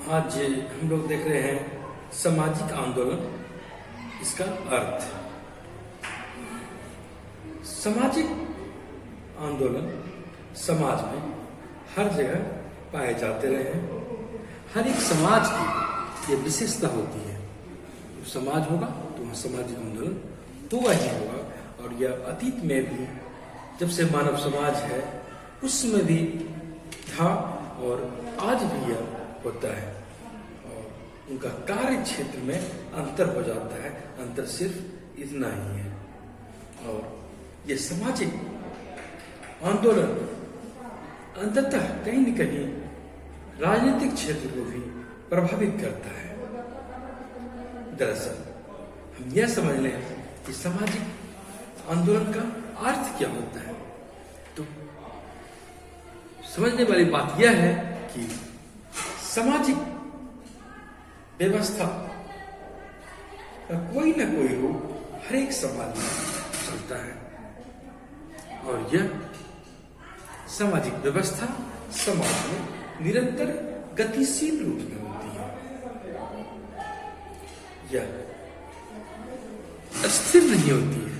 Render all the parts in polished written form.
आज हम लोग देख रहे हैं सामाजिक आंदोलन, इसका अर्थ। सामाजिक आंदोलन समाज में हर जगह पाए जाते रहे हैं। हर एक समाज की ये विशेषता होती है। तो समाज होगा तो वहाँ सामाजिक आंदोलन तो वही होगा। और यह अतीत में भी जब से मानव समाज है उसमें भी था और आज भी यह होता है। और उनका कार्य क्षेत्र में अंतर हो जाता है, अंतर सिर्फ इतना ही है। और यह सामाजिक आंदोलन अंततः कहीं न कहीं राजनीतिक क्षेत्र को भी प्रभावित करता है। दरअसल हम यह समझ लें कि सामाजिक आंदोलन का अर्थ क्या होता है, तो समझने वाली बात यह है कि सामाजिक व्यवस्था का कोई ना कोई रूप हर एक समाज में चलता है। और यह सामाजिक व्यवस्था समाज में निरंतर गतिशील रूप में होती है। यह अस्थिर नहीं होती है।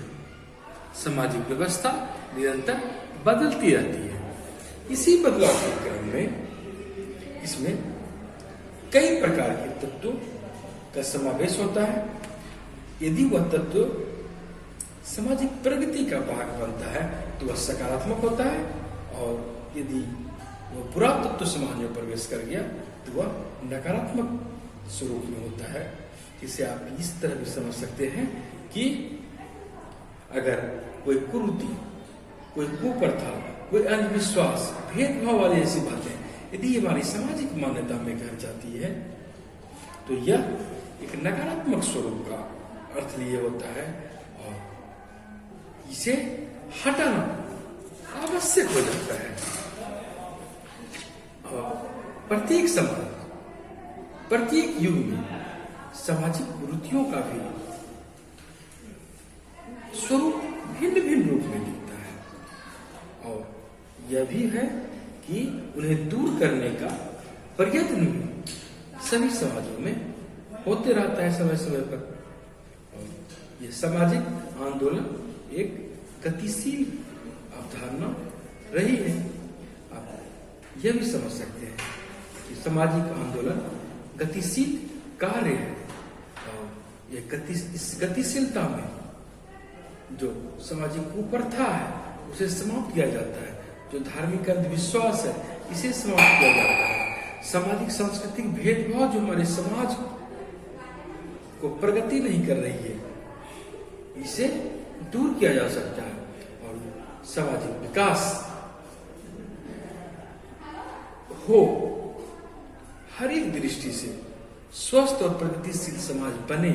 सामाजिक व्यवस्था निरंतर बदलती रहती है। इसी बदलाव के क्रम में इसमें कई प्रकार के तत्वों का समावेश होता है। यदि वह तत्व सामाजिक प्रगति का भाग बनता है तो वह सकारात्मक होता है, और यदि वह बुरा तत्व समाज में प्रवेश कर गया तो वह नकारात्मक स्वरूप में होता है। जिसे आप इस तरह भी समझ सकते हैं कि अगर कोई कुरीति, कोई कुप्रथा, कोई अंधविश्वास, भेदभाव वाली ऐसी बातें यदि हमारी सामाजिक मान्यता में घर जाती है तो यह एक नकारात्मक स्वरूप का अर्थ लिए होता है और इसे हटाना आवश्यक हो जाता है। और प्रत्येक समाज, प्रत्येक युग में सामाजिक कुरीतियों का भी स्वरूप भिन्न भिन्न रूप में दिखता है। और यह भी है कि उन्हें दूर करने का प्रयत्न भी सभी समाजों में होते रहता है समय समय पर। और यह सामाजिक आंदोलन एक गतिशील अवधारणा रही है। आप यह भी समझ सकते हैं कि सामाजिक आंदोलन गतिशील कार्य है। और यह इस गतिशीलता में जो सामाजिक कुप्रथा है उसे समाप्त किया जाता है। जो धार्मिक अंधविश्वास है इसे समाप्त किया जाता है। सामाजिक सांस्कृतिक भेदभाव जो हमारे समाज को प्रगति नहीं कर रही है इसे दूर किया जा सकता है। और सामाजिक विकास हो, हर एक दृष्टि से स्वस्थ और प्रगतिशील समाज बने,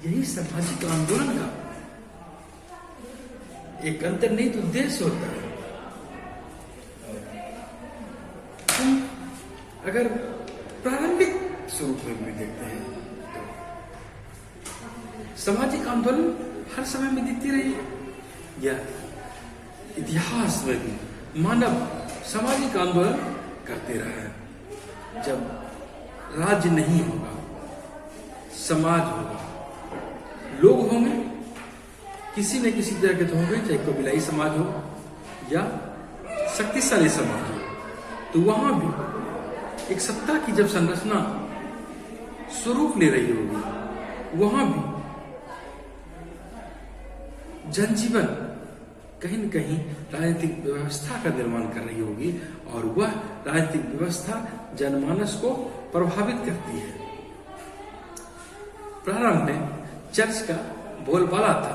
यही सामाजिक आंदोलन का एक अंतर्निहित उद्देश्य होता है। अगर प्रारंभिक स्वरूप में भी देखते हैं तो सामाजिक आंदोलन हर समय में दिखती रही है। या इतिहास में भी मानव सामाजिक आंदोलन करते रहा है। जब राज्य नहीं होगा, समाज होगा, लोग होंगे, किसी न किसी तरह के तो होंगे, चाहे कबीलाई समाज हो या शक्तिशाली समाज हो, तो वहां भी एक सत्ता की जब संरचना स्वरूप ले रही होगी, वहां भी जनजीवन कहीं न कहीं राजनीतिक व्यवस्था का निर्माण कर रही होगी। और वह राजनीतिक व्यवस्था जनमानस को प्रभावित करती है। प्रारंभ में चर्च का बोलबाला था,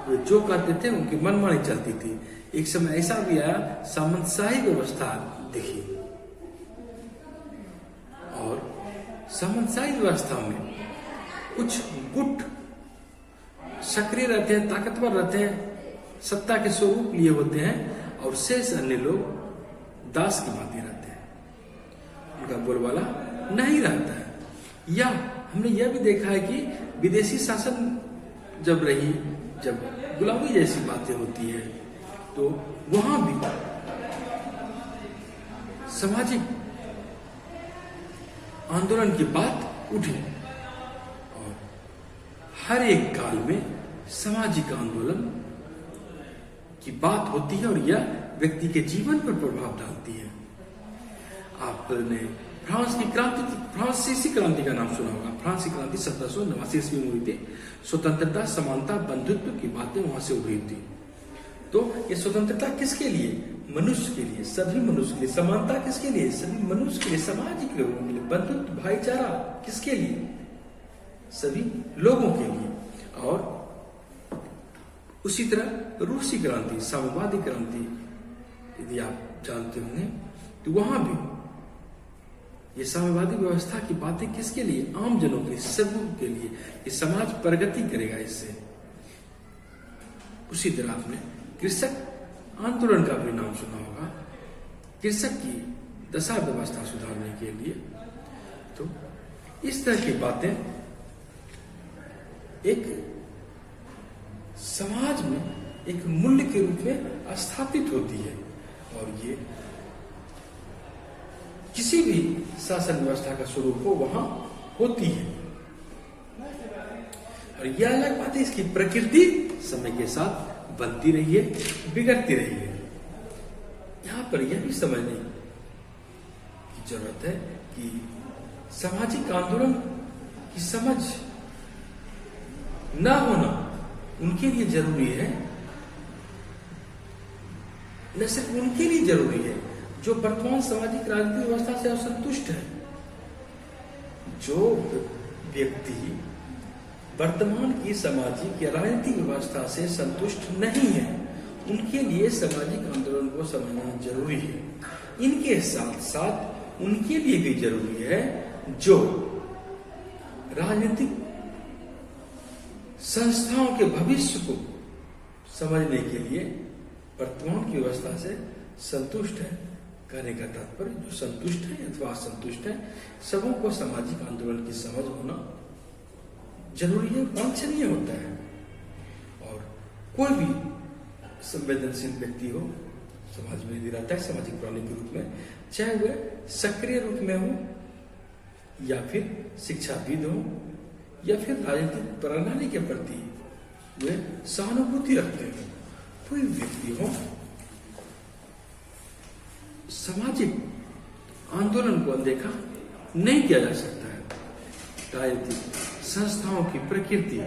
वे जो कहते थे उनकी मनमानी चलती थी। एक समय ऐसा भी आया, सामंतशाही व्यवस्था दिखी। और सामंतशाही व्यवस्था में कुछ गुट सक्रिय रहते हैं, ताकतवर रहते हैं, सत्ता के स्वरूप लिए होते हैं, और शेष अन्य लोग दास की भांति रहते हैं, उनका बोलबाला नहीं रहता है। या हमने यह भी देखा है कि विदेशी शासन जब रही, जब गुलामी जैसी बातें होती है, तो वहां भी सामाजिक आंदोलन की बात उठी और हर एक काल में सामाजिक आंदोलन की बात होती है और यह व्यक्ति के जीवन पर प्रभाव डालती है। आपने फ्रांसीसी क्रांति का नाम सुना होगा। फ्रांसीसी क्रांति 1789 ईस्वी में हुई थी। स्वतंत्रता, समानता, बंधुत्व की बातें वहां से उभरी थी। तो ये स्वतंत्रता किसके लिए? मनुष्य के लिए, सभी मनुष्य के लिए। समानता किसके लिए? सभी मनुष्य के लिए, सामाजिक लोगों के लिए। बंधुत्व, भाईचारा किसके लिए? सभी लोगों के लिए। और उसी तरह रूसी क्रांति, साम्यवादी क्रांति, यदि आप जानते होंगे, तो वहां भी ये साम्यवादी व्यवस्था की बातें किसके लिए? आम जनों के लिए, सबों के लिए। ये समाज प्रगति करेगा इससे। उसी तरह आपने कृषक आंदोलन का भी नाम सुना होगा। कृषक की दशा व्यवस्था सुधारने के लिए। तो इस तरह की बातें एक समाज में एक मूल्य के रूप में स्थापित होती है और ये किसी भी शासन व्यवस्था का स्वरूप हो वहां होती है। और यह अलग बात है, इसकी प्रकृति समय के साथ बनती रही है, बिगड़ती रही है। यहां पर यह भी समझने की जरूरत है कि सामाजिक आंदोलन की समझ ना होना उनके लिए जरूरी है। न सिर्फ उनके लिए जरूरी है जो वर्तमान सामाजिक राजनीतिक व्यवस्था से असंतुष्ट है। जो व्यक्ति वर्तमान की सामाजिक या राजनीतिक व्यवस्था से संतुष्ट नहीं है, उनके लिए सामाजिक आंदोलन को समझना जरूरी है। इनके साथ साथ उनके लिए भी जरूरी है जो राजनीतिक संस्थाओं के भविष्य को समझने के लिए वर्तमान की व्यवस्था से संतुष्ट है। कहने का तात्पर्य जो संतुष्ट है अथवा असंतुष्ट है, सबों को सामाजिक आंदोलन की समझ होना जरूरी है, वांछनीय होता है। और कोई भी संवेदनशील व्यक्ति हो, समाज में यदि रहता है सामाजिक प्राणी के रूप में, चाहे वह सक्रिय रूप में हो या फिर शिक्षाविद हो या फिर राजनीतिक प्रणाली के प्रति वे सहानुभूति रखते हो, कोई व्यक्ति हो, सामाजिक आंदोलन को अनदेखा नहीं किया जा सकता है। राजनीतिक संस्थाओं की प्रकृति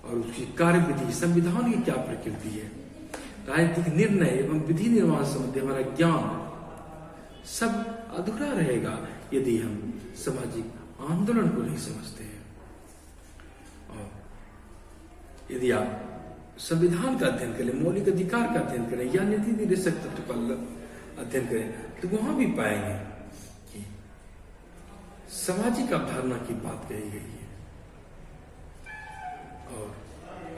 और उसकी कार्यविधि, संविधान की क्या प्रकृति है, राजनीतिक निर्णय एवं विधि निर्माण संबंधी हमारा ज्ञान सब अधूरा रहेगा यदि हम सामाजिक आंदोलन को नहीं समझते हैं। और यदि आप संविधान का अध्ययन करें, मौलिक अधिकार का अध्ययन करें या नीति निर्देशक तत्व का अध्ययन करें, तो वहां भी पाएंगे कि सामाजिक अवधारणा की बात कही गई है। और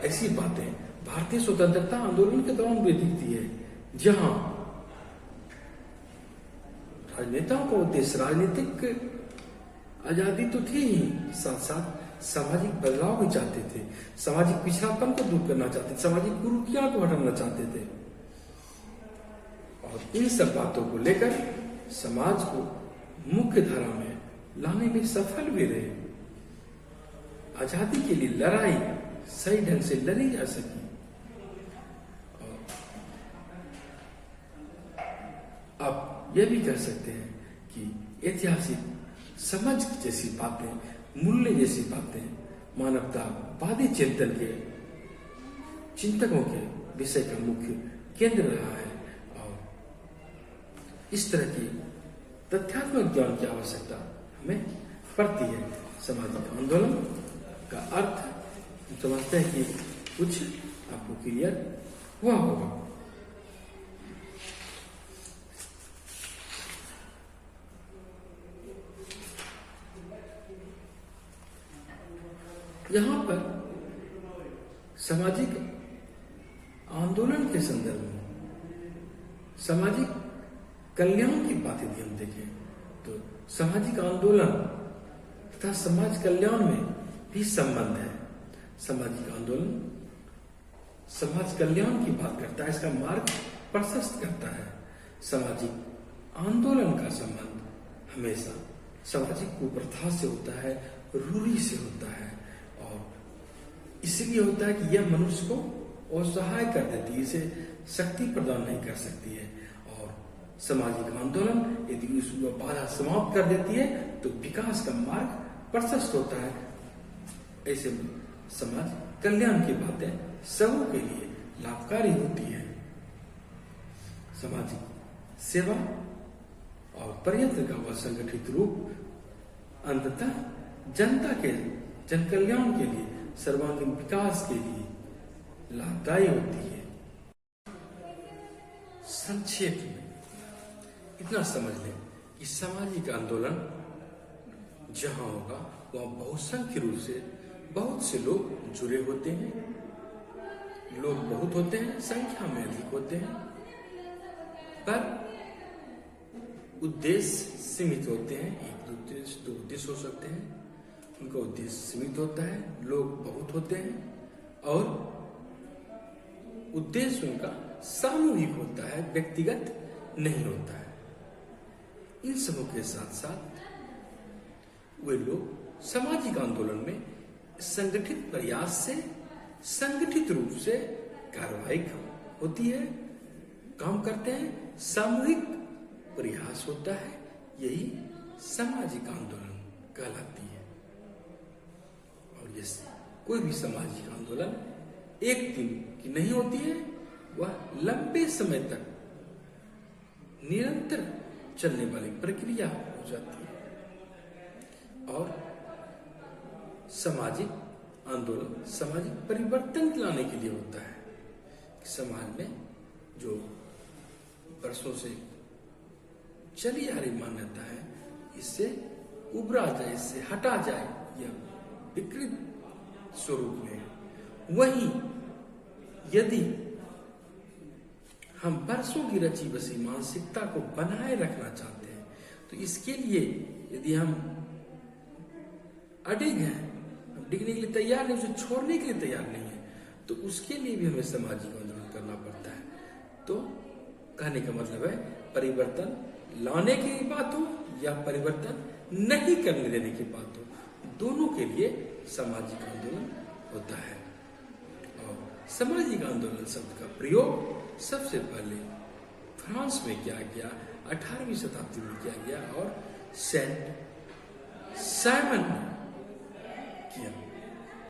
ऐसी बातें भारतीय स्वतंत्रता आंदोलन के दौरान भी दिखती है, जहां राजनेताओं का उद्देश्य राजनीतिक आजादी तो थी ही, साथ साथ सामाजिक बदलाव भी चाहते थे, सामाजिक पिछड़ापन को दूर करना चाहते थे, सामाजिक कुरीतियों को हटाना चाहते थे। और इन सब बातों को लेकर समाज को मुख्य धारा में लाने में सफल भी रहे। आजादी के लिए लड़ाई सही ढंग से लड़ी जा सकी। अब यह भी कह सकते हैं कि ऐतिहासिक समझ जैसी बातें, मूल्य जैसी बातें मानवतावादी चिंतन के चिंतकों के विषय का मुख्य केंद्र रहा है। और इस तरह की तथ्यात्मक ज्ञान की आवश्यकता हमें पड़ती है। सामाजिक आंदोलन का अर्थ हम समझते हैं कि कुछ आपको क्लियर हुआ होगा। यहां पर सामाजिक आंदोलन के संदर्भ में सामाजिक कल्याण की बात यदि हम देखें तो सामाजिक आंदोलन तथा समाज कल्याण में भी संबंध है। सामाजिक आंदोलन समाज कल्याण की बात करता है, इसका मार्ग प्रशस्त करता है। सामाजिक आंदोलन का संबंध हमेशा सामाजिक कुप्रथा से होता है, रूढ़ी से होता है, और इसलिए होता है कि यह मनुष्य को असहाय कर देती है, इसे शक्ति प्रदान नहीं कर सकती है। और सामाजिक आंदोलन यदि उसको बाधा समाप्त कर देती है तो विकास का मार्ग प्रशस्त होता है। ऐसे में समाज कल्याण की बातें सबों के लिए लाभकारी होती है। सामाजिक सेवा और प्रयत्न का वह संगठित रूप अंततः जनता के जन कल्याण के लिए, सर्वांगीण विकास के लिए लाभदायी होती है। संक्षेप में इतना समझ लें कि सामाजिक आंदोलन जहां होगा वहां बहुसंख्य रूप से बहुत से लोग जुड़े होते हैं, लोग बहुत होते हैं, संख्या में अधिक होते हैं, पर उद्देश्य सीमित होते हैं। एक उद्देश्य, दो उद्देश्य हो सकते हैं, उनका उद्देश्य सीमित होता है, लोग बहुत होते हैं और उद्देश्य उनका सामूहिक होता है, व्यक्तिगत नहीं होता है। इन सबों के साथ साथ वे लोग सामाजिक आंदोलन में संगठित प्रयास से, संगठित रूप से कार्रवाई होती है, काम करते हैं, सामूहिक प्रयास होता है, यही सामाजिक आंदोलन कहलाती है। और ये कोई भी सामाजिक आंदोलन एक दिन की नहीं होती है, वह लंबे समय तक निरंतर चलने वाली प्रक्रिया हो जाती है। और सामाजिक आंदोलन सामाजिक परिवर्तन लाने के लिए होता है कि समाज में जो वर्षों से चली आ रही मान्यता है, इससे उभरा जाए, इससे हटा जाए, यह विकृत स्वरूप में। वहीं यदि हम वर्षों की रची बसी मानसिकता को बनाए रखना चाहते हैं तो इसके लिए यदि हम अडिग हैं, डिगने के लिए तैयार नहीं, उसे छोड़ने के लिए तैयार नहीं है, तो उसके लिए भी हमें सामाजिक आंदोलन करना पड़ता है। तो कहने का मतलब है परिवर्तन लाने की बात हो या परिवर्तन नहीं करने देने की बात हो, दोनों के लिए सामाजिक आंदोलन होता है। और सामाजिक आंदोलन शब्द का प्रयोग सबसे पहले फ्रांस में किया गया, 18वीं शताब्दी में किया गया और सेंट साइमन ने किया।